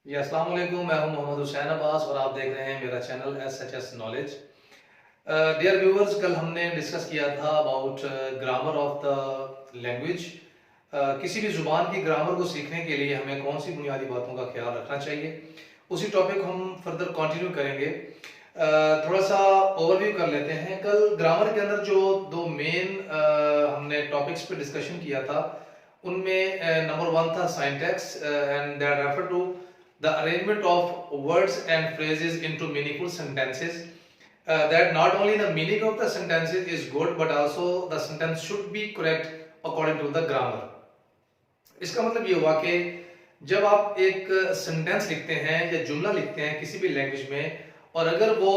जी अस्सलाम वालेकुम। मैं हूं मोहम्मद हुसैन अब्बास और आप देख रहे हैं मेरा channel SHS knowledge. Dear viewers, कल हमने डिस्कस किया था about grammar of the language. किसी भी ज़ुबान की ग्रामर को सीखने के लिए हमें कौन सी बुनियादी बातों का ख्याल रखना चाहिए, उसी टॉपिक को हम फर्दर कंटिन्यू करेंगे। थोड़ा सा ओवरव्यू कर लेते हैं। कल ग्रामर के अंदर जो दो मेन हमने टॉपिक्स पे डिस्कशन किया था, उनमें नंबर वन था syntax and that refer to the arrangement of words and phrases into meaningful sentences. That not only the meaning of the sentences is good, but also the sentence should be correct according to the grammar. इसका मतलब ये हुआ कि जब आप एक sentence लिखते हैं या जुमला लिखते हैं किसी भी लैंग्वेज में, और अगर वो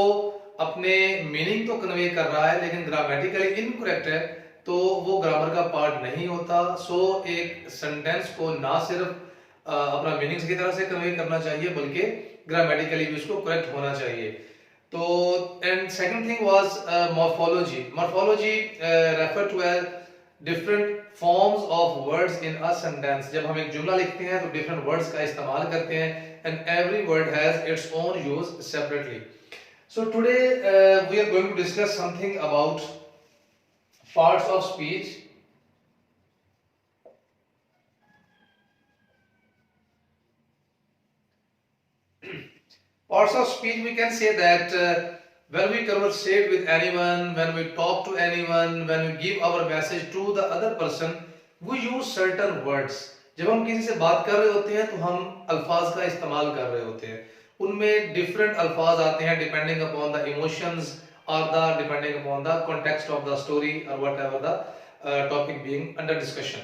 अपने मीनिंग तो कन्वे कर रहा है लेकिन ग्रामेटिकली इनकरेक्ट है, तो वो ग्रामर का पार्ट नहीं होता। सो एक सेंटेंस को ना सिर्फ अपना मीनिंग्स की तरह से कन्वे करना चाहिए, बल्कि ग्रामेटिकली भी उसको करेक्ट होना चाहिए। तो and second thing was morphology. Morphology refer to as different forms of words in a sentence. जब हम एक जुमला लिखते हैं तो डिफरेंट वर्ड्स का इस्तेमाल करते हैं and every word has its own use separately. So today we are going to discuss something about parts of speech. Parts of speech, we can say that when we conversate with anyone, when we talk to anyone, when we give our message to the other person, we use certain words. जब हम किसी से बात कर रहे होते हैं तो हम अल्फाज का इस्तेमाल कर रहे होते हैं। उनमें डिफरेंट अल्फाज आते हैं डिपेंडिंग अपॉन द इमोशंस और the depending upon the context of the story और whatever the topic being under discussion.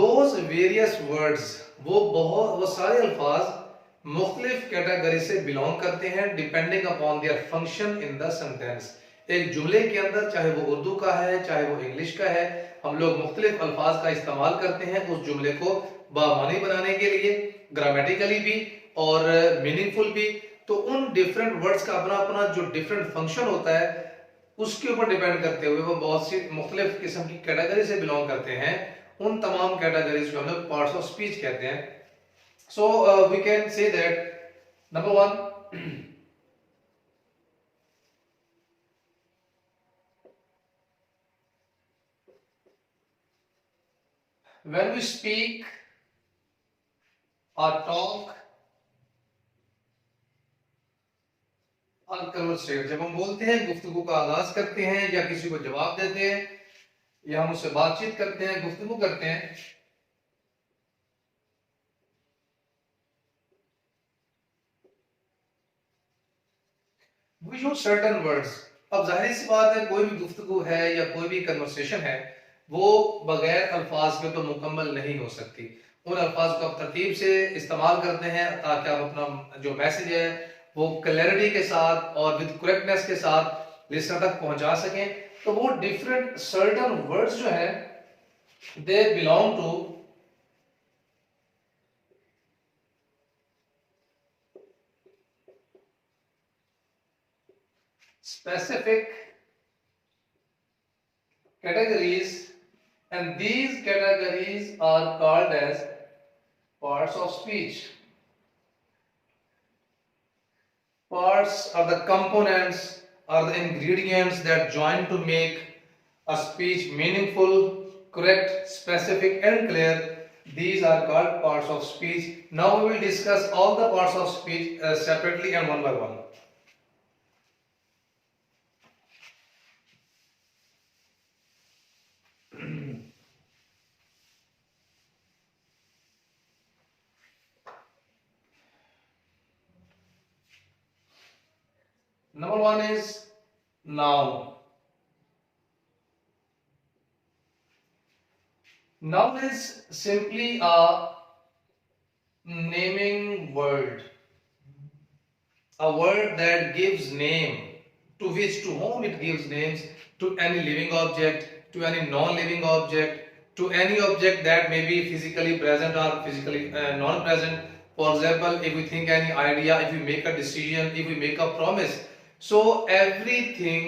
Those various words, वो सारे अल्फाज मुख्तलिफ कैटेगरी से बिलोंग करते हैं depending upon their function in the sentence. एक जुमले के अंदर, चाहे वो उर्दू का है चाहे वो इंग्लिश का है, हम लोग मुख्तलिफ अल्फाज का इस्तेमाल करते हैं उस जुमले को बामानी बनाने के लिए, ग्रामेटिकली भी और मीनिंगफुल भी। तो उन डिफरेंट वर्ड्स का अपना अपना जो डिफरेंट फंक्शन होता है, उसके ऊपर डिपेंड करते हुए वो बहुत सी मुख्तलिफ किस्म की कैटेगरी से बिलोंग करते हैं। उन तमाम कैटेगरीज को हम लोग पार्ट्स ऑफ स्पीच कहते हैं। So we can say that number one, when we speak or talk or conversate, जब हम बोलते हैं, गुफ्तगू का आगाज करते हैं या किसी को जवाब देते हैं या हम उससे बातचीत करते हैं, गुफ्तगू करते हैं, we use certain words. अब जाहिर सी बात है, कोई भी गुफ्तगू है या कोई भी कन्वर्सेशन है, वो बगैर अल्फाज के तो मुकम्मल नहीं हो सकती। उन अल्फाज को आप तरतीब से इस्तेमाल करते हैं ताकि आप अपना जो मैसेज है वो क्लैरिटी के साथ और विद करेक्टनेस के साथ लिसनर तक पहुंचा सकें। तो वो डिफरेंट सर्टेन वर्ड्स जो है, they belong to specific categories, and these categories are called as parts of speech. Parts are the components or the ingredients that join to make a speech meaningful, correct, specific and clear. These are called parts of speech. Now we will discuss all the parts of speech separately and one by one. Number one is noun. Noun is simply a naming word, a word that gives name to which, to whom it gives names, to any living object, to any non-living object, to any object that may be physically present or physically non-present. For example, if we think any idea, if we make a decision, if we make a promise, so everything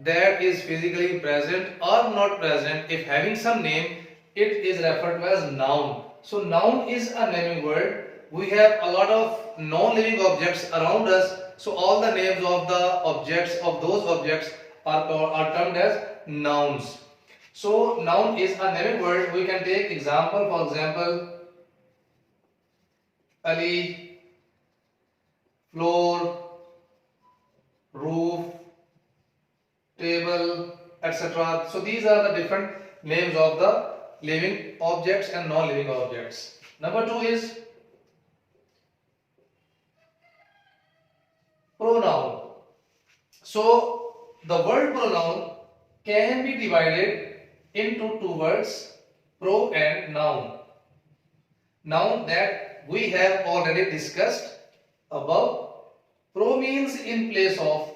that is physically present or not present, if having some name, it is referred to as noun. So noun is a naming word we have a lot of non-living objects around us. So all the names of the objects of those objects are termed as nouns. So noun is a naming word. We can take example. For example, Ali, floor, roof, table, etc. So these are the different names of the living objects and non-living objects. Number 2 is pronoun. So the word pronoun can be divided into two words, pro and noun. Noun that we have already discussed above. Pro means in place of.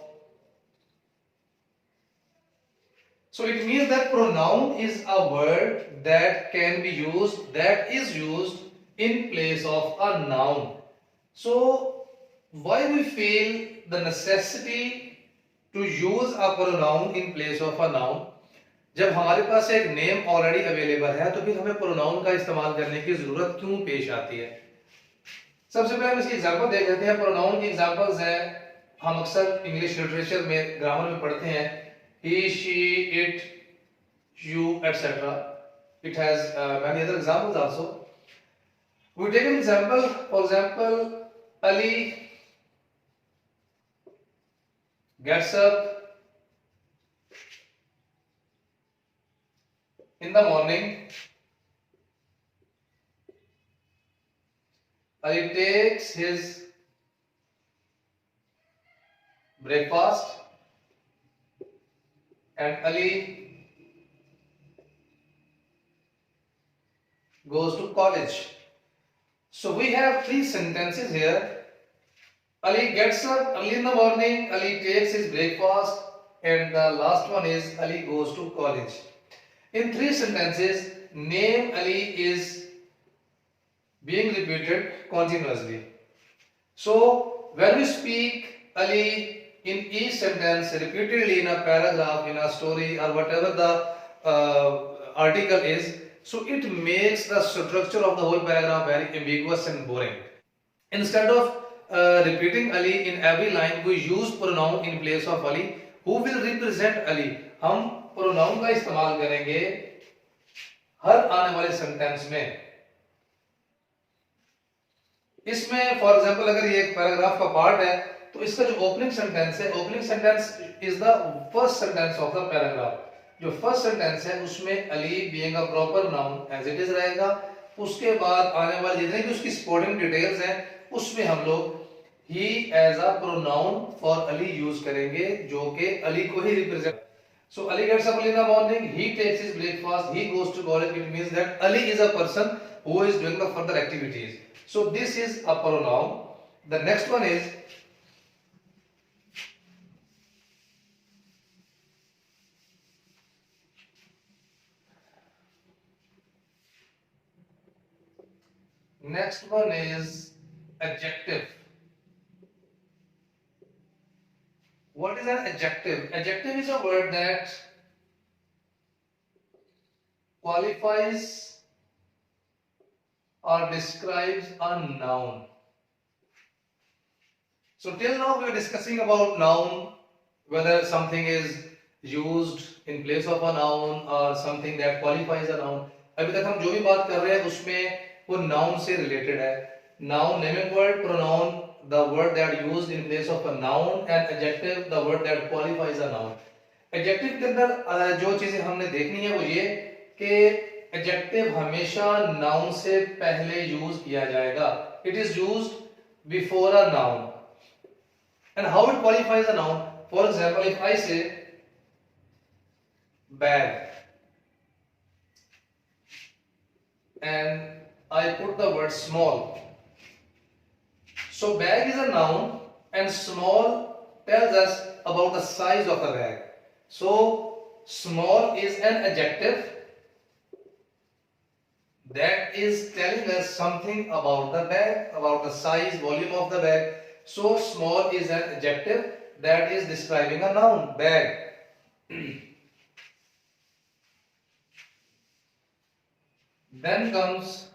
So it means that pronoun is a word that can be used, that is used in place of a noun. So why we feel the necessity to use a pronoun in place of a noun? जब हमारे पास एक name already available है तो फिर हमें pronoun का इस्तेमाल करने की जरूरत क्यों पेश आती है? सबसे पहले हम इसकी एग्जांपल देख लेते हैं. प्रोनाउन की एग्जांपल्स हैं, हम अक्सर इंग्लिश लिटरेचर में ग्रामर में पढ़ते हैं, he, she, it, you, etc. It has many other examples also. We take an example. For example, Ali gets up in the morning. Ali takes his breakfast and Ali goes to college. So we have three sentences here. Ali gets up early in the morning, Ali takes his breakfast, and the last one is Ali goes to college. In three sentences, name Ali is being repeated continuously. So when we speak Ali in each sentence repeatedly in a paragraph, in a story, or whatever the article is, so it makes the structure of the whole paragraph very ambiguous and boring. Instead of repeating Ali in every line, we use pronoun in place of Ali. Who will represent Ali? हम pronoun का इस्तेमाल करेंगे हर आने वाले sentence में. इसमें for example अगर ये एक पैराग्राफ का पार्ट है तो इसका जो ओपनिंग सेंटेंस है, opening sentence is the first sentence of the paragraph. जो फर्स्ट सेंटेंस है उसमें Ali being a proper noun as it is रहेगा. उसके बाद आने वाले जितने भी उसकी सपोर्टिंग डिटेल्स हैं उसमें हम लोग ही as a pronoun for Ali use करेंगे जो कि अली को ही represent. So Ali gets up early in the morning, he takes his breakfast, he goes to college. It means that Ali is a person who is doing the further activities. So this is a pronoun. The next one is adjective. What is an adjective? Adjective is a word that qualifies or describes a noun. So till now we are discussing about noun, whether something is used in place of a noun or something that qualifies a noun. अभी तक हम जो भी बात कर रहे हैं उसमें वो noun से related है. Noun, naming word, pronoun, the word that used in place of a noun, and adjective, the word that qualifies a noun. Adjective के अंदर जो चीजें हमने देखनी है वो ये कि adjective हमेशा noun से पहले यूज किया जाएगा. It is used before a noun. And how it qualifies a noun? For example, if I say bag and I put the word small. So bag is a noun and small tells us about the size of the bag. So small is an adjective that is telling us something about the bag, about the size, volume of the bag. So small is an adjective that is describing a noun, bag. Then comes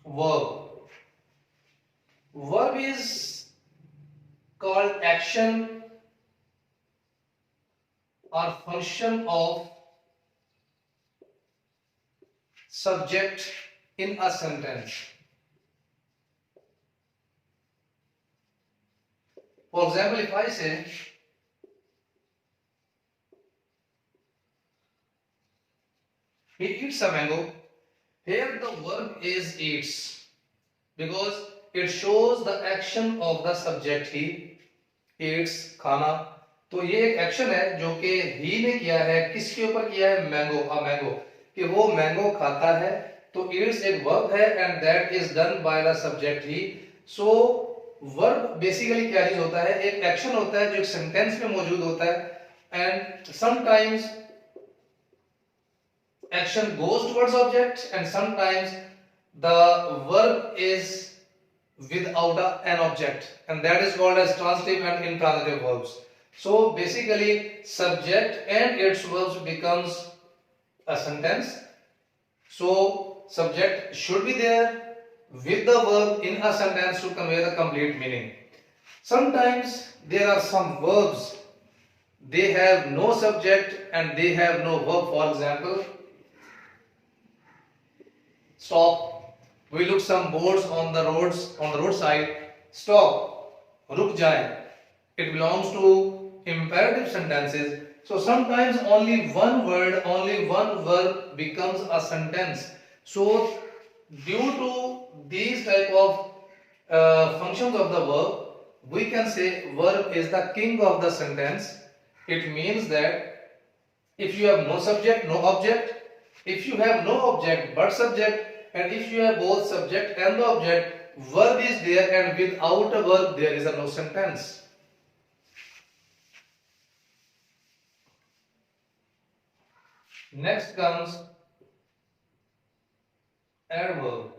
verb. verb is called action or function of subject in a sentence. For example, if I say he eats a mango, here the verb is eats because it shows the action of the subject. He eats खाना, तो ये एक action है जो कि ही ने किया है, किसके ऊपर किया है, मैंगो, अ मैंगो, कि वो मैंगो खाता है, तो ईट्स एक वर्ब है and that is done by the subject he. So verb basically क्या चीज होता है, एक एक्शन होता है जो एक सेंटेंस में मौजूद होता है and sometimes action goes towards object and sometimes the verb is without an object, and that is called as transitive and intransitive verbs. So basically subject and its verbs becomes a sentence. So subject should be there with the verb in a sentence to convey the complete meaning. Sometimes there are some verbs, they have no subject and they have no verb. For example, stop. We look some boards on the roadside. Stop. Ruk jaye. It belongs to imperative sentences. So sometimes only one word, only one verb becomes a sentence. So due to these type of functions of the verb, we can say verb is the king of the sentence. It means that if you have no subject, no object, if you have no object but subject, and if you have both subject and the object, verb is there, and without a verb there is a no sentence. Next comes adverb.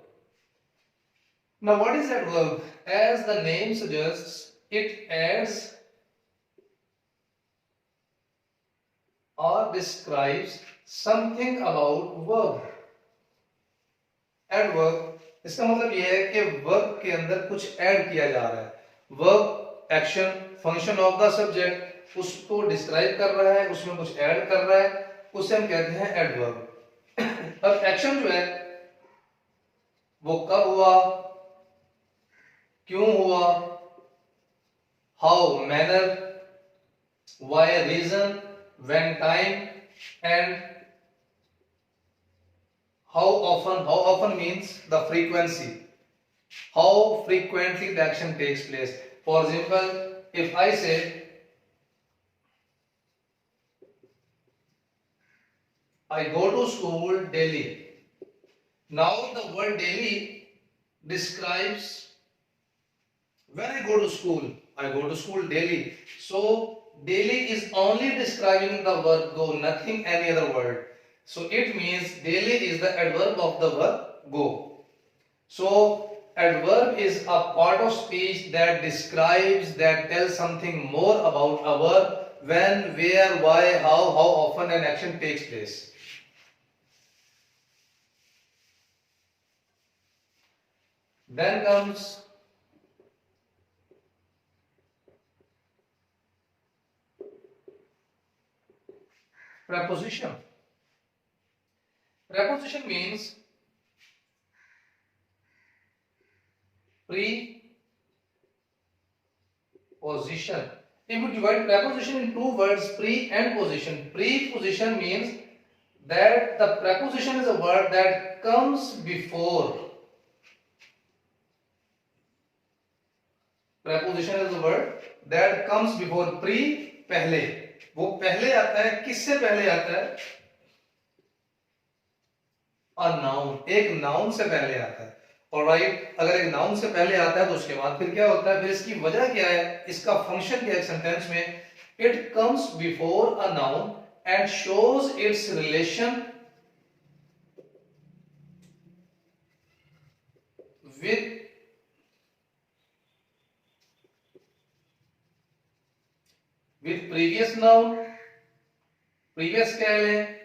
Now what is adverb? As the name suggests, it adds or describes something about verb. Adverb, इसका मतलब यह है कि verb के अंदर कुछ add किया जा रहा है. Verb action function of the subject उसको डिस्क्राइब कर रहा है, उसमें कुछ ऐड कर रहा है, उसे हम कहते हैं एडवर्ब. अब एक्शन जो है वो कब हुआ, क्यों हुआ, how manner, why reason, when time and how often means the frequency, how frequently the action takes place. For example, if I say I go to school daily, now the word daily describes when I go to school. I go to school daily, so daily is only describing the verb go, nothing any other word. So it means daily is the adverb of the verb go. So adverb is a part of speech that describes, that tells something more about a verb, when, where, why, how often an action takes place. Then comes preposition. Preposition means preposition. If you divide preposition in two words, pre and position. Preposition means that the preposition is a word that comes before. Preposition is a word that comes before. Pre पहले, वो पहले आता है, किससे पहले आता है, और नाउन, एक नाउन से पहले आता है. ऑलराइट, अगर एक नाउन से पहले आता है तो उसके बाद फिर क्या होता है, फिर इसकी वजह क्या है, इसका फंक्शन क्या है सेंटेंस में, it comes before a noun and shows it's relation with previous noun, previous कह लें,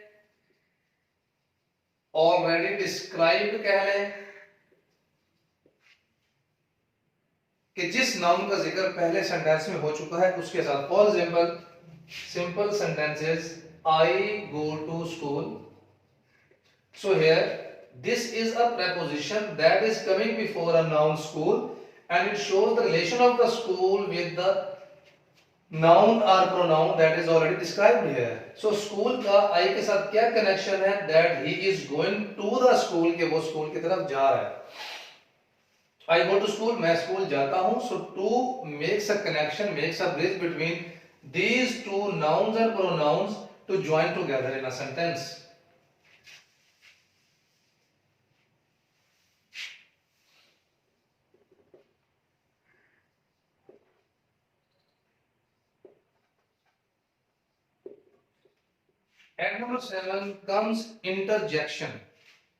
ऑलरेडी डिस्क्राइब्ड कह लें, कि जिस नाउन का जिक्र पहले सेंटेंस में हो चुका है उसके साथ। For example simple sentences, I go to school. So here this is a preposition that is coming before a noun school, and it shows the relation of the school with the noun or pronoun that is already described here. So school का I के साथ क्या connection है? That he is going to the school, कि वो school की तरफ जा रहा है। I go to school, मैं स्कूल जाता हूँ। So to makes a connection, makes a bridge between these two nouns and pronouns to join together in a sentence. At number 7 comes interjection.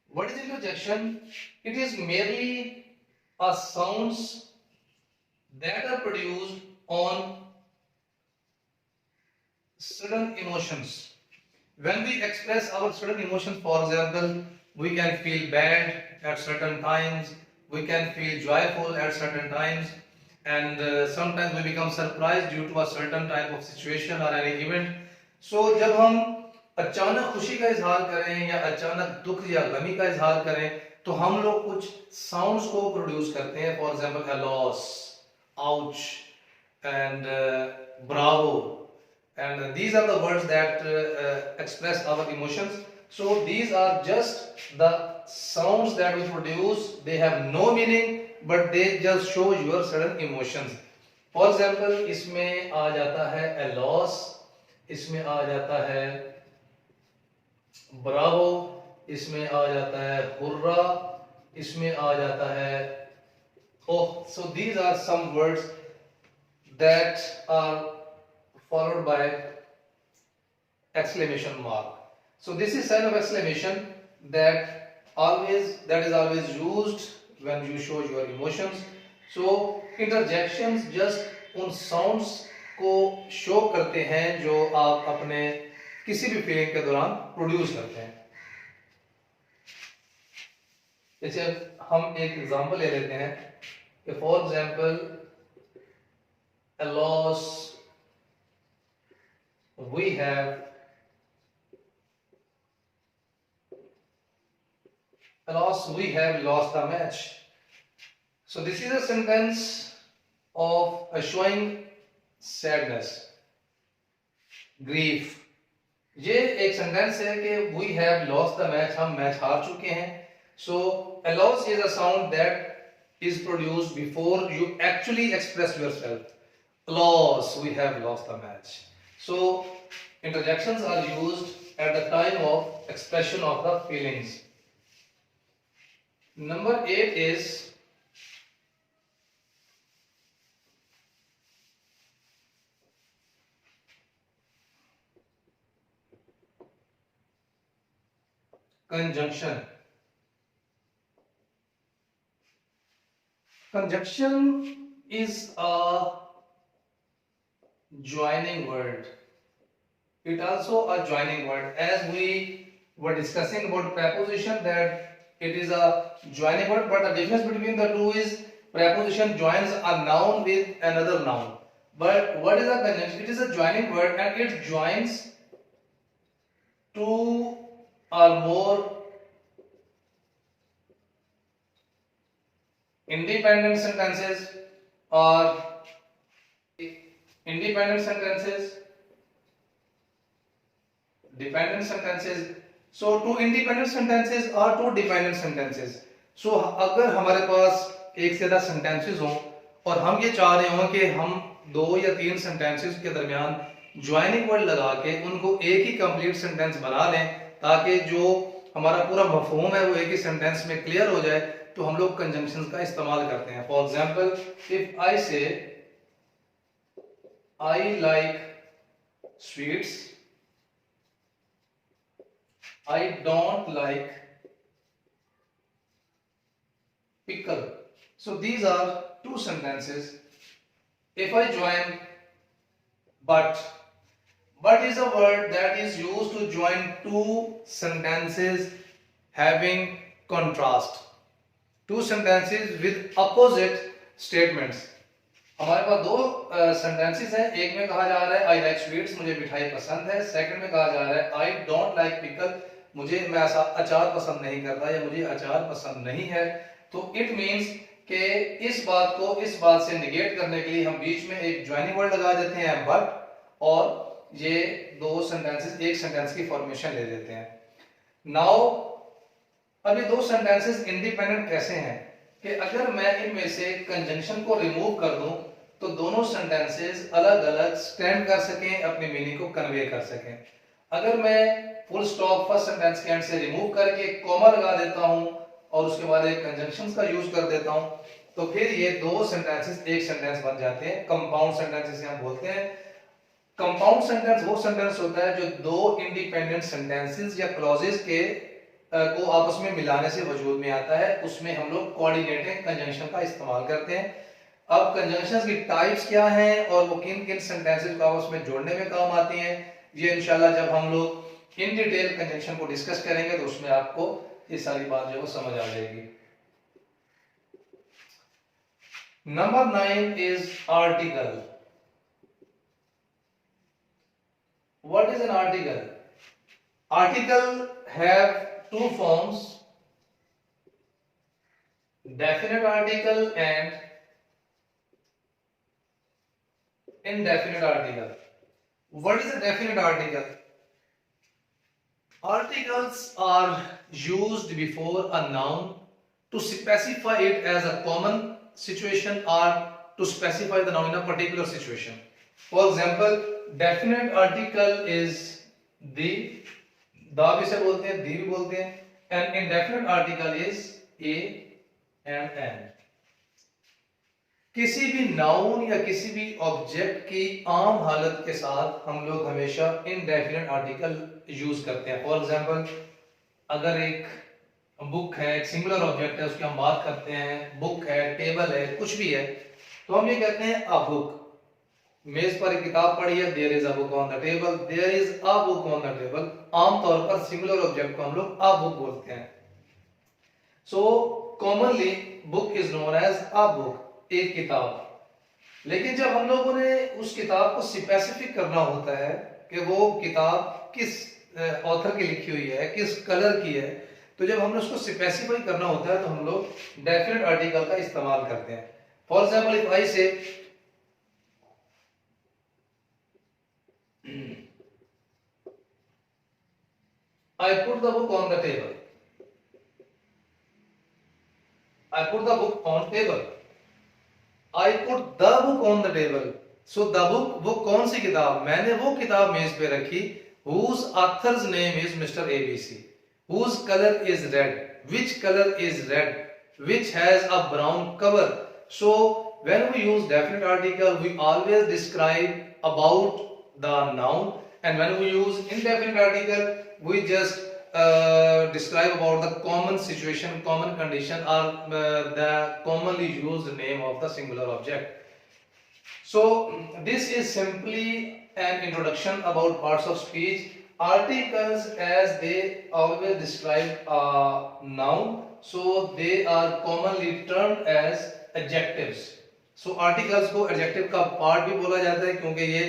What is interjection? It is merely a sounds that are produced on certain emotions. When we express our certain emotions, for example, we can feel bad at certain times, we can feel joyful at certain times, and sometimes we become surprised due to a certain type of situation or any event. So जब हम अचानक खुशी का इजहार करें या अचानक दुख या गमी का इजहार करें तो हम लोग कुछ साउंड्स को प्रोड्यूस करते हैं। For example a loss, ouch, and bravo, and these are the words that express our emotions. So these are just the sounds that we produce. They have no meaning but they just show your certain emotions. For example, इसमें आ जाता है a loss, इसमें आ जाता है Bravo, इसमें आ जाता है hurrah, इसमें आ जाता है ओह। So these are some words that are followed by exclamation mark. So this is sign of exclamation that is always used when you show your emotions. So interjections just उन sounds को show करते हैं जो आप अपने किसी भी feeling के दौरान प्रोड्यूस करते हैं। जैसे हम एक एग्जांपल ले लेते हैं कि for example a loss, we have lost the match. So this is a sentence of showing sadness, grief. ये एक सेंटेंस है कि we have lost the match, हम मैच हार चुके हैं। So a loss is a sound that is produced before you actually express yourself. Loss, we have lost the match. So interjections are used at the time of expression of the feelings. Number 8 is conjunction. Conjunction is a joining word. It also a joining word. As we were discussing about preposition, that it is a joining word, but the difference between the two is preposition joins a noun with another noun. But what is a conjunction? It is a joining word and it joins two or more independent sentences or independent sentences, dependent sentences. So two independent sentences or two dependent sentences. So अगर हमारे पास एक से ज्यादा sentences हों और हम ये चाह रहे हों कि हम 2 या 3 sentences के दरमियान ज्वाइनिंग वर्ड लगा के उनको एक ही कंप्लीट सेंटेंस बना लें ताकि जो हमारा पूरा मफहूम है वो एक ही सेंटेंस में क्लियर हो जाए, तो हम लोग कंजंक्शंस का इस्तेमाल करते हैं। फॉर एग्जांपल, इफ आई से I like sweets, I don't like pickle. So these are two sentences. If I join but is a word that is used to join two sentences having contrast, two sentences with opposite statements. हमारे पास दो sentences हैं। एक में कहा जा रहा है I like sweets, मुझे मिठाई पसंद है। सेकंड में कहा जा रहा है आई डोंट लाइक पिकल, मैं अचार पसंद नहीं करता या मुझे अचार पसंद नहीं है। तो इट मींस कि इस बात से निगेट करने के लिए हम बीच में एक ज्वाइनिंग वर्ड लगा देते हैं बट, और ये दो सेंटेंसेस एक सेंटेंस की फॉर्मेशन ले लेते हैं। नाउ अब ये दो सेंटेंसेस इंडिपेंडेंट कैसे हैं कि अगर मैं इनमें से कंजंक्शन को रिमूव कर दूं तो दोनों सेंटेंसेस अलग अलग स्टैंड कर सकें, अपनी मीनिंग को कन्वे कर सकें। अगर मैं फुल स्टॉप फर्स्ट सेंटेंस के एंड से रिमूव करके कॉमा लगा देता हूं और उसके बाद एक कंजंक्शन का यूज कर देता हूं तो फिर ये दो सेंटेंसेस एक सेंटेंस बन जाते हैं। कंपाउंड सेंटेंस जिसे हम बोलते हैं। कंपाउंड सेंटेंस वो सेंटेंस होता है जो दो इंडिपेंडेंट सेंटेंसेस या क्लॉजेस के को आपस में मिलाने से वजूद में आता है। उसमें हम लोग कोऑर्डिनेटिंग कंजंक्शन का इस्तेमाल करते हैं। अब कंजंक्शंस की टाइप्स क्या हैं और वो किन किन सेंटेंसेस को आपस में जोड़ने में काम आती हैं, ये इंशाल्लाह जब हम लोग इन डिटेल कंजंक्शन को डिस्कस करेंगे तो उसमें आपको ये सारी बात जो है समझ आ जाएगी। Number 9 is article. What is an article? Article have two forms, definite article and indefinite article. What is a definite article? Articles are used before a noun to specify it as a common situation or to specify the noun in a particular situation. For example, definite article is the, दा भी से बोलते हैं, दी भी बोलते हैं, and indefinite article is a and an. किसी भी नाउन या किसी भी ऑब्जेक्ट की आम हालत के साथ हम लोग हमेशा इनडेफिनेट आर्टिकल यूज करते हैं। फॉर एग्जांपल, अगर एक बुक है, एक सिंगुलर ऑब्जेक्ट है, उसकी हम बात करते हैं, बुक है, टेबल है, कुछ भी है, तो हम ये कहते हैं अ बुक। मेज पर एक किताब पड़ी है, there is a book on the table, there is a book on the table. आमतौर पर सिंगुलर ऑब्जेक्ट को हम लोग अ बुक बोलते हैं। So commonly book is known as a book, एक किताब। लेकिन जब हम लोगों ने उस किताब को स्पेसिफिक करना होता है कि वो किताब किस ऑथर की लिखी हुई है, किस कलर की है, तो जब हमने उसको स्पेसिफाई करना होता है तो हम लोग डेफिनेट आर्टिकल का इस्तेमाल करते हैं। फॉर एग्जाम्पल, इफ आई से I put the book on the table. I put the book on table. I put the book on the table. So the book कौन सी किताब? मैंने वो किताब मेज पे रखी whose author's name is Mr. ABC. Whose color is red? Which color is red? Which has a brown cover. So when we use definite article, we always describe about the noun, and when we use indefinite article, we just describe about the common situation, common condition, or the commonly used name of the singular object. So this is simply an introduction about parts of speech. Articles, as they always describe a noun, so they are commonly termed as adjectives. So articles को adjective का part भी बोला जाता है क्योंकि ये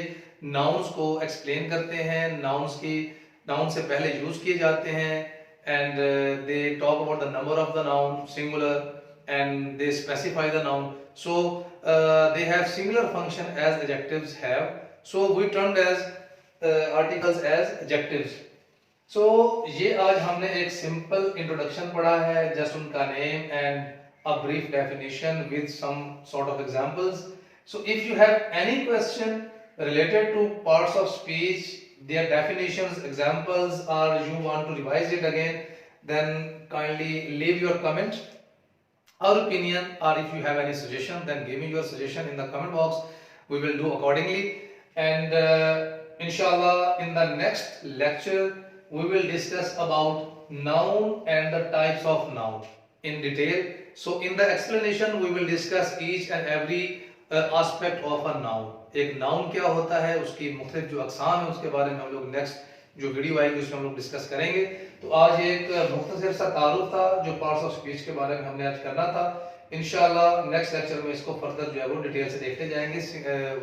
nouns को explain करते हैं, noun से पहले यूज किए जाते हैं, and they talk about the number of the noun, singular, and they specify the noun. So they have similar function as adjectives have. So we termed as articles as adjectives. So ये आज हमने एक simple introduction पढ़ा है, just उनका name and a brief definition with some sort of examples. So if you have any question related to parts of speech, their definitions, examples, or you want to revise it again, then kindly leave your comment or opinion, or if you have any suggestion, then give me your suggestion in the comment box. We will do accordingly, and inshallah in the next lecture we will discuss about noun and the types of noun in detail. So in the explanation we will discuss each and every aspect of a noun. एक noun क्या होता है, उसकी मुख्तलिफ जो अक़साम है उसके बारे में हम लोग नेक्स्ट जो वीडियो आएगी उसमें हम लोग डिस्कस करेंगे। तो आज एक मुख्तसर सा तारुफ था जो पार्ट्स ऑफ स्पीच के बारे में हमने आज करना था। इंशाल्लाह नेक्स्ट लेक्चर में इसको फर्दर जो है वो डिटेल से देखते जाएंगे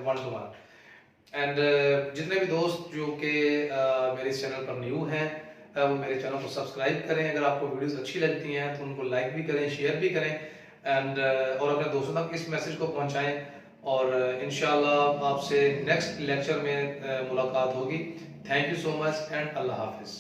वन टू वन। एंड जितने भी दोस्त जो कि मेरे इस चैनल पर न्यू हैं वो मेरे चैनल को सब्सक्राइब करें। अगर आपको वीडियोस अच्छी लगती हैं तो उनको लाइक भी करें, शेयर भी करें एंड और अपने दोस्तों तक इस मैसेज को पहुंचाएं। और इंशाल्लाह आपसे नेक्स्ट लेक्चर में मुलाकात होगी। Thank you so much and अल्लाह हाफिज़।